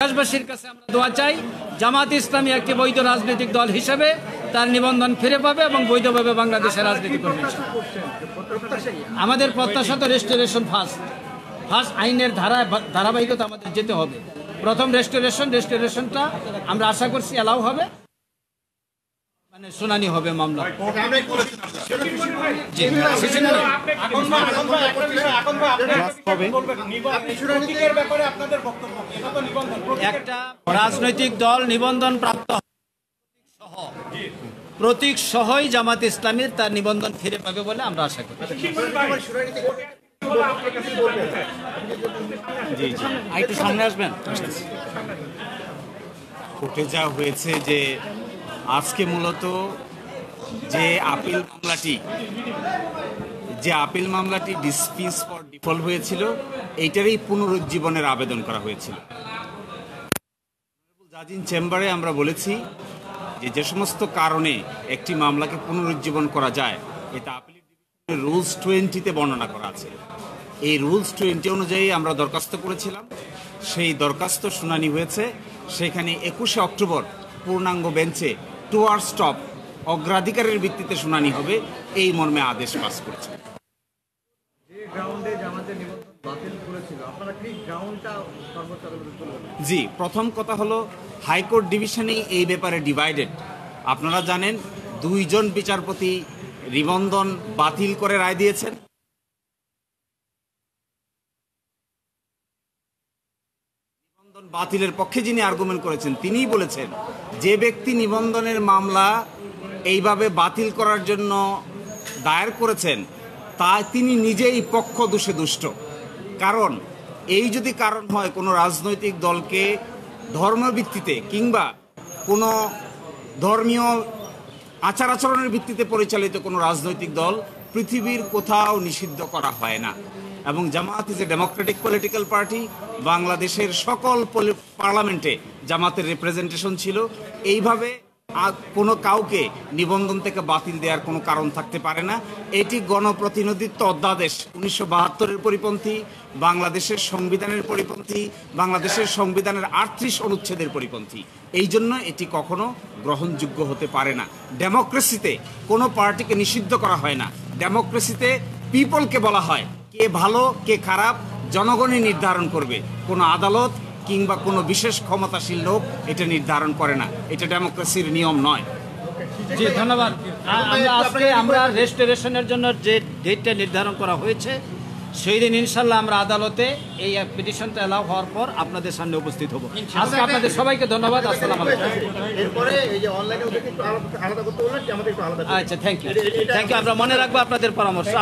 দেশবাসীর কাছে আমরা দোয়া চাই, জামাত ইসলামী একটি বৈধ রাজনৈতিক দল হিসেবে তার নিবন্ধন ফিরে পাবে এবং বৈধভাবে বাংলাদেশে রাজনীতি করবে। আমাদের প্রত্যাশা তো রেস্টোরেশন ফার্স্ট আইনের ধারাবাহিকতা আমাদের যেতে হবে। প্রথম রেস্টোরেশনটা আমরা আশা করছি অ্যালাউ হবে, মানে শুনানি হবে মামলা। একটা রাজনৈতিক দল নিবন্ধন প্রাপ্ত প্রতীক সহই জামাত ইসলামীর তার নিবন্ধন ফিরে পাবে বলে আমরা আশা করি। একটু সামনে আসবেন। কোর্টে যা হয়েছে যে আজকে মূলত যে আপিল মামলাটি ডিসমিস ফর ডিফল্ট হয়েছিল, এইটারই পুনরুজ্জীবনের আবেদন করা হয়েছিল। জাজ ইন চেম্বারে আমরা বলেছি যে সমস্ত কারণে একটি মামলাকে পুনরুজ্জীবন করা যায়, এটা আপিল ডিভিশনের রুলস 20-তে বর্ণনা করা আছে। এই রুলস 20 অনুযায়ী আমরা দরখাস্ত করেছিলাম, সেই দরখাস্ত শুনানি হয়েছে। সেখানে 21শে অক্টোবর পূর্ণাঙ্গ বেঞ্চে টুয়ার্ড স্টপ অগ্রাধিকারের ভিত্তিতে শুনানি হবে, এই মর্মে আদেশ পাস করেছে। জি, প্রথম কথা হলো হাইকোর্ট ডিভিশনেই এই ব্যাপারে ডিভাইডেড। আপনারা জানেন 2 জন বিচারপতি নিবন্ধন বাতিল করে রায় দিয়েছেন। নিবন্ধন বাতিলের পক্ষে যিনি আর্গুমেন্ট করেছেন তিনিই বলেছেন যে ব্যক্তি নিবন্ধনের মামলা এইভাবে বাতিল করার জন্য দায়ের করেছেন তিনি নিজেই পক্ষ দোষে দুষ্ট। কারণ এই যদি কারণ হয় কোনো রাজনৈতিক দলকে ধর্মভিত্তিতে কিংবা কোনো ধর্মীয় আচার আচরণের ভিত্তিতে পরিচালিত কোনো রাজনৈতিক দল পৃথিবীর কোথাও নিষিদ্ধ করা হয় না। এবং Jamaat is a democratic political party. বাংলাদেশের সকল পার্লামেন্টে জামাতের রিপ্রেজেন্টেশন ছিল। এইভাবে কোনো কাউকে নিবন্ধন থেকে বাতিল দেওয়ার কোনো কারণ থাকতে পারে না। এটি গণপ্রতিনিধিত্ব অধ্যাদেশ 1972-এর পরিপন্থী, বাংলাদেশের সংবিধানের পরিপন্থী, বাংলাদেশের সংবিধানের 38 অনুচ্ছেদের পরিপন্থী। এই জন্য এটি কখনো গ্রহণযোগ্য হতে পারে না। ডেমোক্রেসিতে কোনো পার্টিকে নিষিদ্ধ করা হয় না। ডেমোক্রেসিতে পিপলকে বলা হয় কে ভালো কে খারাপ জনগণই নির্ধারণ করবে, কোনো আদালত কিংবা কোনো বিশেষ ক্ষমতাশীল লোক এটা নির্ধারণ করে না। এটা ডেমোক্রেসির নিয়ম নয়। জি, ধন্যবাদ। আজকে আমরা রেস্টোরেশনের জন্য যে ডেটটা নির্ধারণ করা হয়েছে সেই দিন ইনশাল্লাহ আমরা আদালতে এই পিটিশনটা অ্যালাউ হওয়ার পর আপনাদের সামনে উপস্থিত হব। আজকে আপনাদের সবাইকে ধন্যবাদ। আসসালামু আলাইকুম। আচ্ছা, থ্যাংক ইউ। আমরা মনে রাখবো আপনাদের পরামর্শ।